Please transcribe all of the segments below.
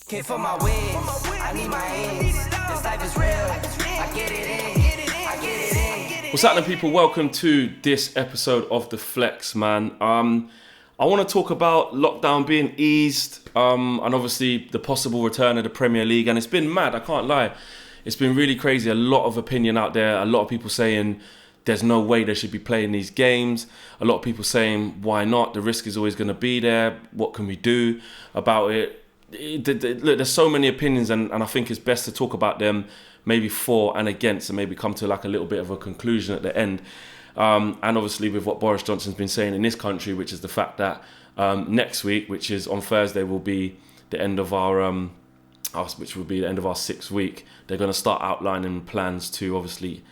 Came for my wins, I need my ends. This life is real, I get it in, I get it in. What's happening, people? Welcome to this episode of The Flex, man. I want to talk about lockdown being eased, and obviously the possible return of the Premier League. And it's been mad, I can't lie. It's been really crazy. A lot of opinion out there. A lot of people saying there's no way they should be playing these games. A lot of people saying, why not? The risk is always going to be there. What can we do about it? Look, there's so many opinions, and I think it's best to talk about them, maybe for and against, and maybe come to like a little bit of a conclusion at the end. And obviously with what Boris Johnson's been saying in this country, which is the fact that next week, which is on Thursday, will be the end of our 6th week. They're going to start outlining plans to obviously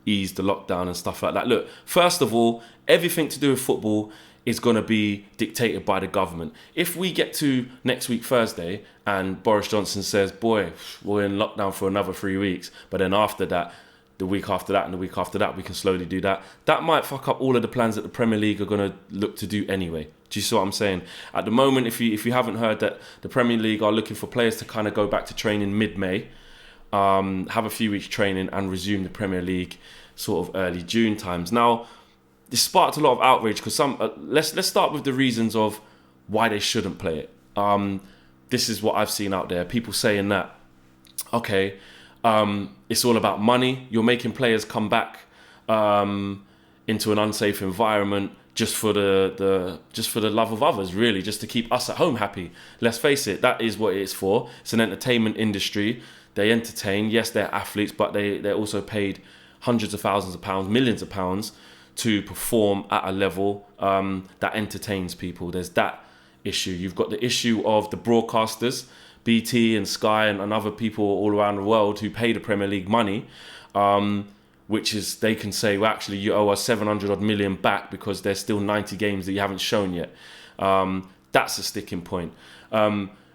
ease the lockdown and stuff like that. Look, first of all, everything to do with football is going to be dictated by the government. If we get to next week, Thursday, and Boris Johnson says, boy, we're in lockdown for another 3 weeks, but then after that, the week after that and the week after that, we can slowly do that. That might fuck up all of the plans that the Premier League are going to look to do anyway. Do you see what I'm saying? At the moment, if you haven't heard, that the Premier League are looking for players to kind of go back to training mid-May, have a few weeks training and resume the Premier League sort of early June times. Now, this sparked a lot of outrage because let's start with the reasons of why they shouldn't play it. This is what I've seen out there. People saying that, okay, it's all about money. You're making players come back into an unsafe environment just for the love of others, really, just to keep us at home happy. Let's face it, that is what it is for. It's an entertainment industry. They entertain. Yes, they're athletes, but they're also paid hundreds of thousands of pounds, millions of pounds to perform at a level that entertains people. There's that issue. You've got the issue of the broadcasters, BT and Sky and other people all around the world who pay the Premier League money, which is, they can say, well, actually, you owe us 700 odd million back because there's still 90 games that you haven't shown yet. That's a sticking point.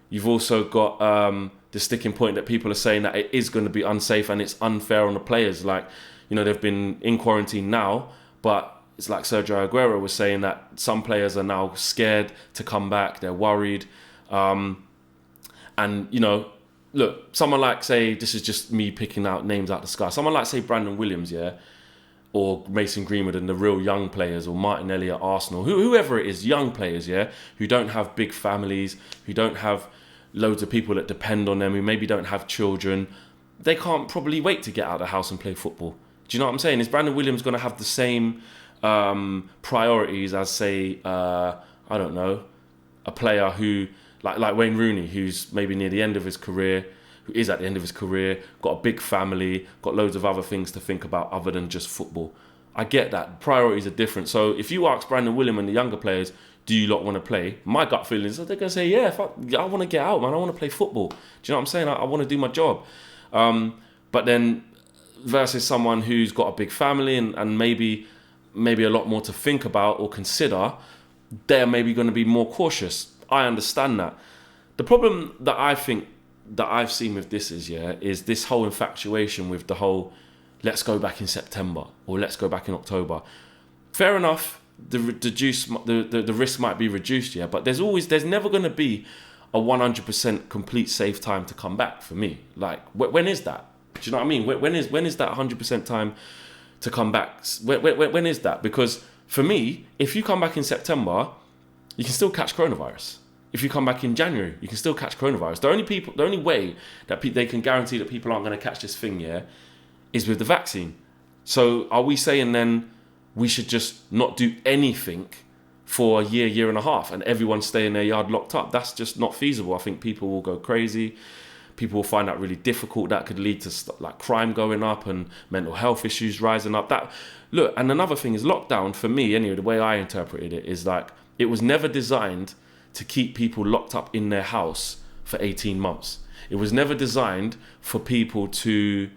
You've also got the sticking point that people are saying that it is going to be unsafe and it's unfair on the players. Like, you know, they've been in quarantine now, but it's like Sergio Aguero was saying that some players are now scared to come back. They're worried. And, you know, look, someone like, say, this is just me picking out names out the sky. Someone like, say, Brandon Williams, yeah, or Mason Greenwood and the real young players, or Martinelli at Arsenal, whoever it is, young players, yeah, who don't have big families, who don't have loads of people that depend on them, who maybe don't have children, they can't probably wait to get out of the house and play football. Do you know what I'm saying? Is Brandon Williams going to have the same priorities as, say, I don't know, a player who, like Wayne Rooney, who's maybe near the end of his career, who is at the end of his career, got a big family, got loads of other things to think about other than just football. I get that. Priorities are different. So if you ask Brandon Williams and the younger players, do you lot want to play? My gut feeling is that they're going to say, yeah, I want to get out, man. I want to play football. Do you know what I'm saying? I want to do my job. But then versus someone who's got a big family and maybe a lot more to think about or consider, they're maybe going to be more cautious. I understand that. The problem that I think that I've seen with this is this whole infatuation with the whole let's go back in September or let's go back in October. Fair enough, the risk might be reduced, yeah, but there's never going to be a 100% complete safe time to come back for me. Like, when is that? Do you know what I mean? When is that 100% time to come back? When is that? Because for me, if you come back in September, you can still catch coronavirus. If you come back in January, you can still catch coronavirus. The only way that they can guarantee that people aren't going to catch this thing, yeah, is with the vaccine. So are we saying then we should just not do anything for a year and a half, and everyone stay in their yard locked up? That's just not feasible. I think people will go crazy. People will find that really difficult. That could lead to like crime going up and mental health issues rising up. And another thing is lockdown, for me anyway, the way I interpreted it is like, it was never designed to keep people locked up in their house for 18 months. It was never designed for people to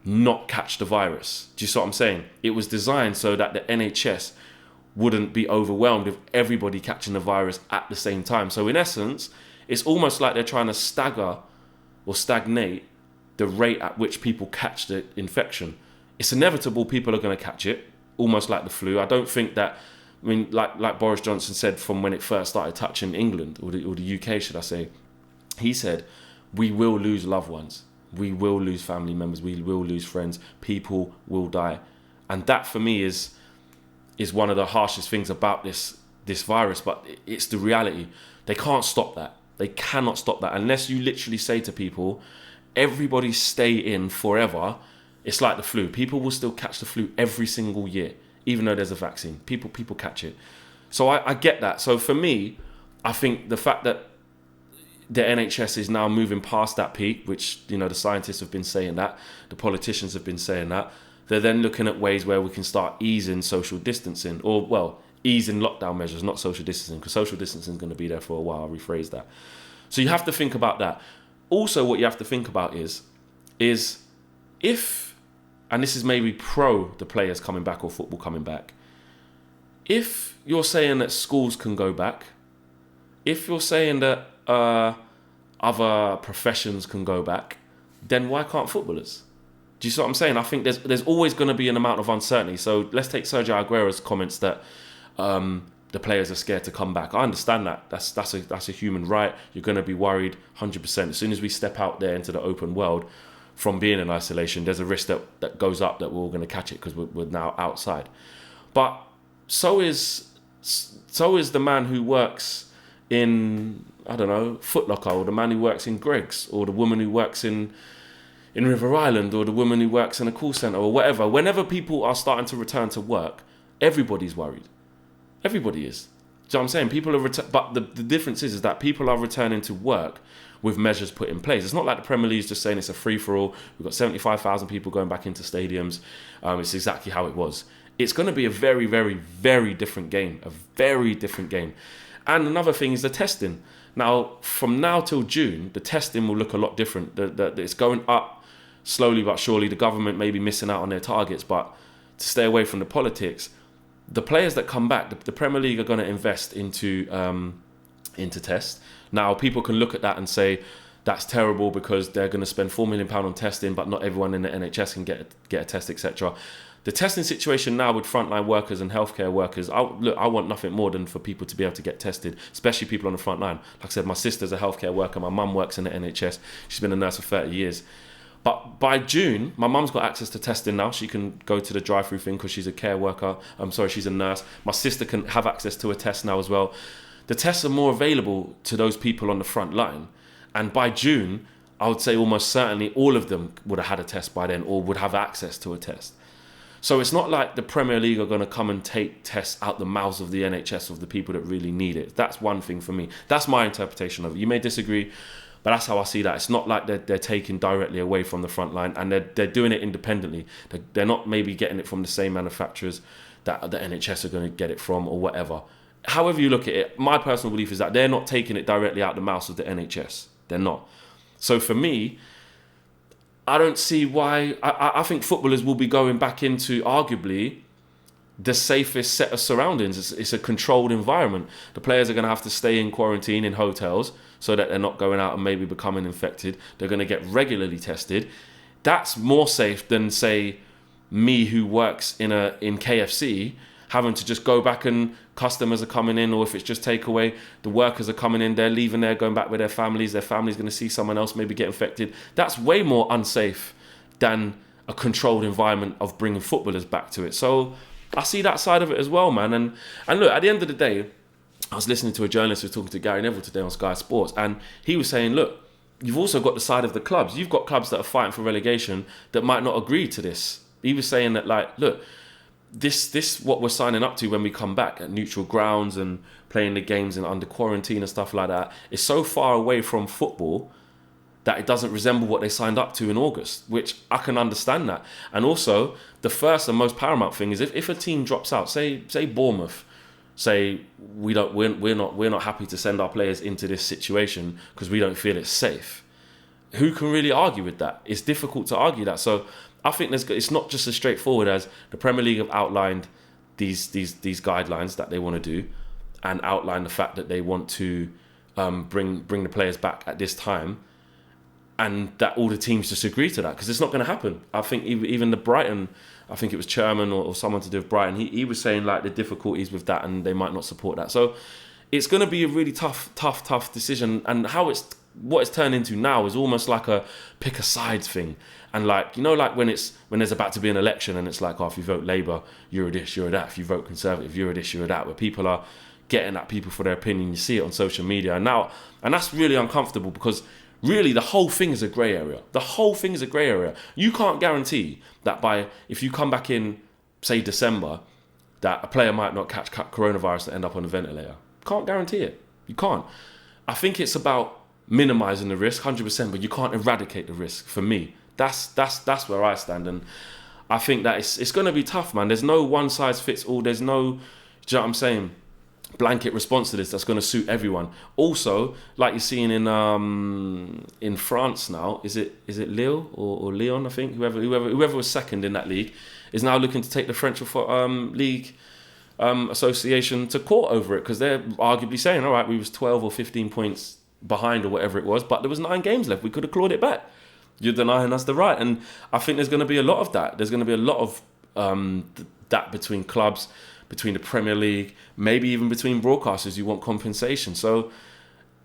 not catch the virus. Do you see what I'm saying? It was designed so that the NHS wouldn't be overwhelmed with everybody catching the virus at the same time. So in essence, it's almost like they're trying to stagger or stagnate the rate at which people catch the infection. It's inevitable people are going to catch it, almost like the flu. I don't think that, I mean, like Boris Johnson said from when it first started touching England, or the UK, should I say, he said, we will lose loved ones. We will lose family members. We will lose friends. People will die. And that for me is one of the harshest things about this virus, but it's the reality. They can't stop that. They cannot stop that unless you literally say to people, everybody stay in forever. It's like the flu. People will still catch the flu every single year, even though there's a vaccine. People catch it. So I get that. So for me, I think the fact that the NHS is now moving past that peak, which, you know, the scientists have been saying that, the politicians have been saying that, they're then looking at ways where we can start easing social distancing, or, well, easing lockdown measures, not social distancing, because social distancing is going to be there for a while. I'll rephrase that. So you have to think about that. Also, what you have to think about is if, and this is maybe pro the players coming back or football coming back, if you're saying that schools can go back, if you're saying that other professions can go back, then why can't footballers? Do you see what I'm saying? I think there's always going to be an amount of uncertainty. So let's take Sergio Aguero's comments that the players are scared to come back. I understand that. That's a human right. You're going to be worried 100%. As soon as we step out there into the open world from being in isolation, there's a risk that goes up that we're all going to catch it because we're now outside. But so is the man who works in, I don't know, Foot Locker, or the man who works in Greggs, or the woman who works in River Island, or the woman who works in a call centre, or whatever. Whenever people are starting to return to work, everybody's worried. Everybody is. Do you know what I'm saying? People are but the difference is that people are returning to work with measures put in place. It's not like the Premier League is just saying it's a free-for-all. We've got 75,000 people going back into stadiums. It's exactly how it was. It's going to be a very, very, very different game. A very different game. And another thing is the testing. Now, from now till June, the testing will look a lot different. It's going up slowly but surely. The government may be missing out on their targets, but to stay away from the politics, the players that come back, the Premier League are going to invest into tests. Now, people can look at that and say that's terrible because they're going to spend £4 million on testing, but not everyone in the NHS can get a test, etc. The testing situation now with frontline workers and healthcare workers, I want nothing more than for people to be able to get tested, especially people on the front line. Like I said, my sister's a healthcare worker. My mum works in the NHS. She's been a nurse for 30 years. But by June, my mum's got access to testing now. She can go to the drive-through thing because she's a care worker. She's a nurse. My sister can have access to a test now as well. The tests are more available to those people on the front line. And by June, I would say almost certainly all of them would have had a test by then, or would have access to a test. So it's not like the Premier League are going to come and take tests out the mouths of the NHS of the people that really need it. That's one thing for me. That's my interpretation of it. You may disagree, but that's how I see that. It's not like they're taking directly away from the front line, and they're doing it independently. They're not maybe getting it from the same manufacturers that the NHS are going to get it from, or whatever. However you look at it, my personal belief is that they're not taking it directly out the mouths of the NHS. They're not. So for me, I don't see why. I think footballers will be going back into arguably the safest set of surroundings. It's a controlled environment. The players are going to have to stay in quarantine in hotels so that they're not going out and maybe becoming infected. They're going to get regularly tested. That's more safe than, say, me who works in KFC having to just go back, and customers are coming in, or if it's just takeaway, the workers are coming in, they're leaving there, going back with their family's going to see someone else maybe get infected. That's way more unsafe than a controlled environment of bringing footballers back to it. So I see that side of it as well, man. And look, at the end of the day, I was listening to a journalist who was talking to Gary Neville today on Sky Sports, and he was saying, look, you've also got the side of the clubs. You've got clubs that are fighting for relegation that might not agree to this. He was saying that, like, look, this what we're signing up to when we come back at neutral grounds and playing the games and under quarantine and stuff like that is so far away from football that it doesn't resemble what they signed up to in August, which I can understand that. And also, the first and most paramount thing is if a team drops out, say Bournemouth, say we're not happy to send our players into this situation because we don't feel it's safe. Who can really argue with that? It's difficult to argue that. So I think it's not just as straightforward as the Premier League have outlined these guidelines that they want to do, and outline the fact that they want to bring the players back at this time, and that all the teams just agree to that, because it's not going to happen. I think even the Brighton, I think it was chairman or someone to do with Brighton, he was saying like the difficulties with that and they might not support that. So it's going to be a really tough decision, and how it's what it's turned into now is almost like a pick a sides thing. And like, you know, like when there's about to be an election and it's like, oh, if you vote Labour, you're a this, you're a that. If you vote Conservative, you're a this, you're a that. Where people are getting at people for their opinion. You see it on social media. And that's really uncomfortable because really the whole thing is a grey area. The whole thing is a grey area. You can't guarantee that if you come back in, say, December, that a player might not catch coronavirus and end up on a ventilator. Can't guarantee it. You can't. I think it's about minimising the risk, 100%, but you can't eradicate the risk for me. That's where I stand. And I think that it's going to be tough, man. There's no one size fits all. There's no, do you know what I'm saying, blanket response to this that's going to suit everyone. Also, like you're seeing in France now, is it Lille or Lyon? I think whoever was second in that league is now looking to take the French league association to court over it because they're arguably saying, all right, we was 12 or 15 points behind or whatever it was, but there was 9 games left. We could have clawed it back. You're denying us the right, and I think there's going to be a lot of that. There's going to be a lot of that between clubs, between the Premier League, maybe even between broadcasters. You want compensation, so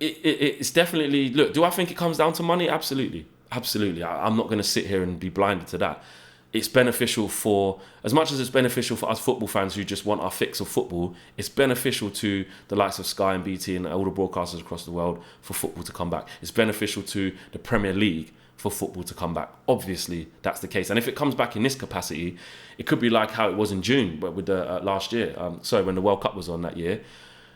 it's definitely. Look, do I think it comes down to money? Absolutely. I'm not going to sit here and be blinded to that. It's beneficial for, as much as it's beneficial for us football fans who just want our fix of football, it's beneficial to the likes of Sky and BT and all the broadcasters across the world for football to come back. It's beneficial to the Premier League for football to come back. Obviously, that's the case. And if it comes back in this capacity, it could be like how it was in June with the last year. When the World Cup was on that year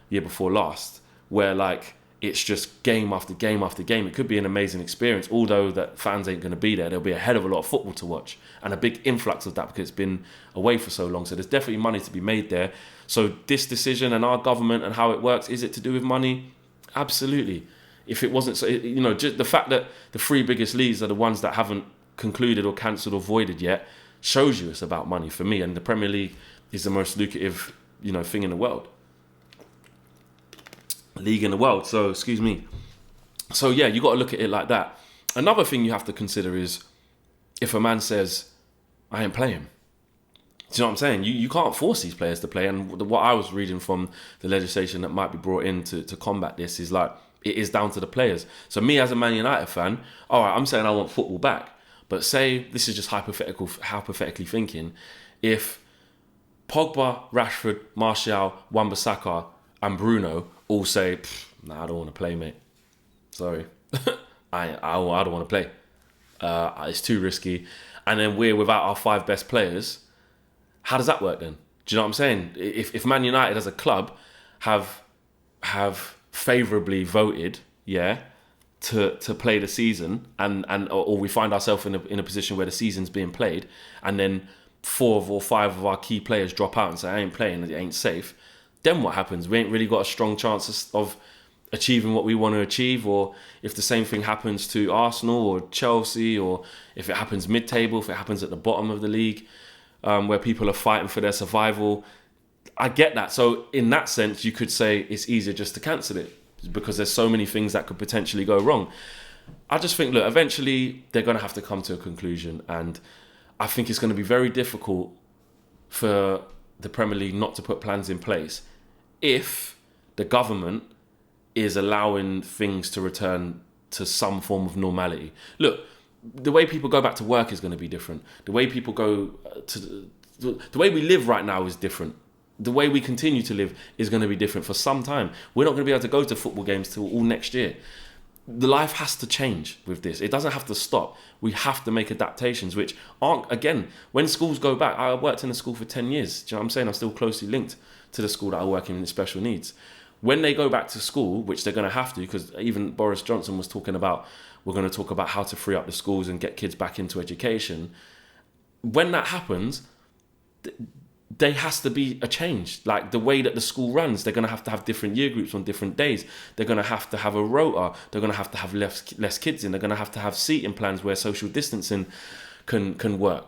before last, where like it's just game after game after game. It could be an amazing experience, although that fans ain't going to be there. There'll be a hell of a lot of football to watch and a big influx of that because it's been away for so long. So there's definitely money to be made there. So this decision and our government and how it works, is it to do with money? Absolutely. If it wasn't, so you know, just the fact that the 3 biggest leagues are the ones that haven't concluded or cancelled or voided yet shows you it's about money for me. And the Premier League is the most lucrative, you know, thing in the world. League in the world. So, excuse me. So yeah, you got to look at it like that. Another thing you have to consider is if a man says, I ain't playing. Do you know what I'm saying? You can't force these players to play. And what I was reading from the legislation that might be brought in to combat this is like, it is down to the players. So me as a Man United fan, all right, I'm saying I want football back. But say, this is just hypothetically thinking, if Pogba, Rashford, Martial, Wan-Bissaka and Bruno all say, nah, I don't want to play, mate. Sorry. I don't want to play. It's too risky. And then we're without our 5 best players. How does that work then? Do you know what I'm saying? If Man United as a club have favourably voted, to play the season, or we find ourselves in a position where the season's being played, and then 4 or 5 of our key players drop out and say, I ain't playing, it ain't safe, then what happens? We ain't really got a strong chance of achieving what we want to achieve. Or if the same thing happens to Arsenal or Chelsea, or if it happens mid-table, if it happens at the bottom of the league, where people are fighting for their survival, I get that. So in that sense, you could say it's easier just to cancel it because there's so many things that could potentially go wrong. I just think, look, eventually they're going to have to come to a conclusion, and I think it's going to be very difficult for the Premier League not to put plans in place if the government is allowing things to return to some form of normality. Look, the way people go back to work is going to be different. The way people go the way we live right now is different. The way we continue to live is going to be different for some time. We're not going to be able to go to football games till all next year. The life has to change with this. It doesn't have to stop. We have to make adaptations, which aren't, again, when schools go back, I worked in a school for 10 years. Do you know what I'm saying? I'm still closely linked to the school that I work in special needs. When they go back to school, which they're going to have to, because even Boris Johnson was talking about, we're going to talk about how to free up the schools and get kids back into education. When that happens, there has to be a change. Like the way that the school runs, they're going to have different year groups on different days. They're going to have a rota. They're going to have less kids in. They're going to have seating plans where social distancing can work.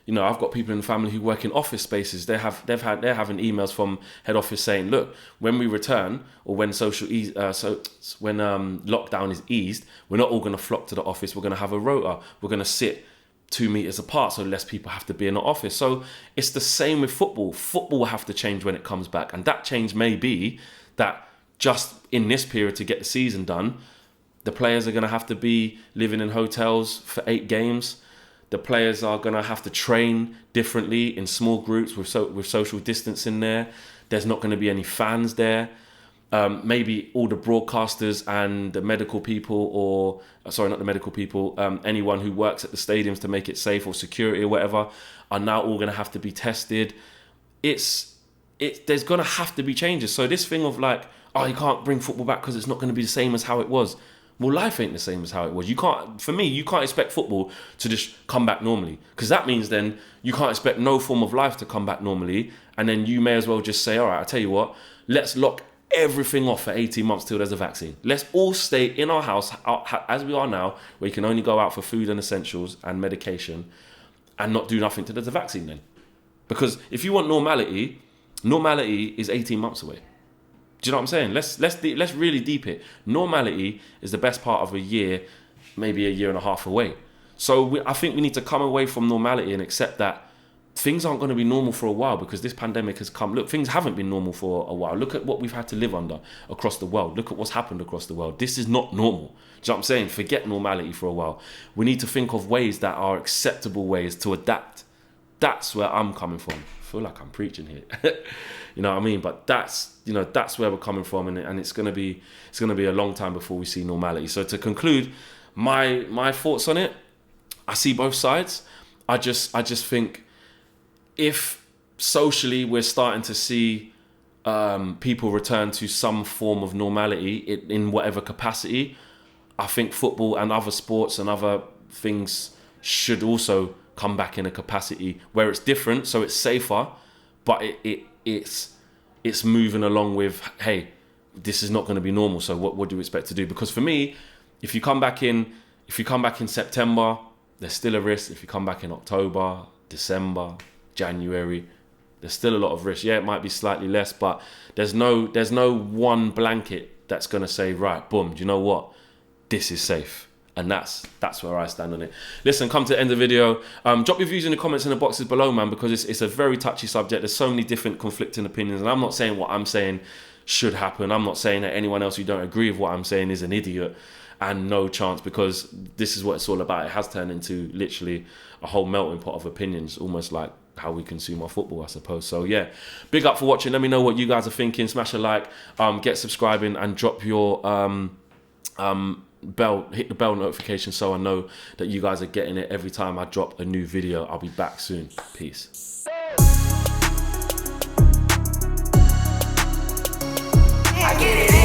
You know, I've got people in the family who work in office spaces. They're having emails from head office saying, look, when we return or when lockdown is eased, we're not all going to flock to the office. We're going to have a rota. We're going to sit 2 meters apart so less people have to be in the office. So it's the same with football. Football will have to change when it comes back. And that change may be that just in this period to get the season done. The players are going to have to be living in hotels for 8 games. The players are going to have to train differently in small groups with social distancing there. There's not going to be any fans there. Maybe all the broadcasters and the medical people, anyone who works at the stadiums to make it safe, or security or whatever, are now all going to have to be tested. There's going to have to be changes. So this thing of like, oh, you can't bring football back because it's not going to be the same as how it was. Well, life ain't the same as how it was. You can't expect football to just come back normally, because that means then you can't expect no form of life to come back normally. And then you may as well just say, all right, I tell you what, let's lock everything off for 18 months till there's a vaccine. Let's all stay in our house as we are now, where you can only go out for food and essentials and medication, and not do nothing till there's a vaccine then. Because if you want normality is 18 months away. Do you know what I'm saying? Let's really deep it. Normality is the best part of a year, maybe a year and a half away. So I think we need to come away from normality and accept that things aren't going to be normal for a while, because this pandemic has come. Look, things haven't been normal for a while. Look at what we've had to live under across the world. Look at what's happened across the world. This is not normal. Do you know what I'm saying? Forget normality for a while. We need to think of ways that are acceptable ways to adapt. That's where I'm coming from. I feel like I'm preaching here. You know what I mean? But that's where we're coming from, and it's gonna be a long time before we see normality. So to conclude, my thoughts on it, I see both sides. I just think if socially we're starting to see people return to some form of normality in whatever capacity, I think football and other sports and other things should also come back in a capacity where it's different, so it's safer, but it's moving along with, hey, this is not going to be normal, so what do you expect to do? Because for me, if you come back in September, there's still a risk. If you come back in October, December, January, there's still a lot of risk. Yeah, it might be slightly less, but there's no one blanket that's going to say, right, boom, do you know what? This is safe. And that's where I stand on it. Listen, come to the end of the video. Drop your views in the comments in the boxes below, man, because it's a very touchy subject. There's so many different conflicting opinions, and I'm not saying what I'm saying should happen. I'm not saying that anyone else who don't agree with what I'm saying is an idiot and no chance, because this is what it's all about. It has turned into literally a whole melting pot of opinions, almost like how we consume our football, I suppose. So yeah, big up for watching. Let me know what you guys are thinking. Smash a like, get subscribing, and drop your hit the bell notification so I know that you guys are getting it every time I drop a new video. I'll be back soon. Peace. I get it.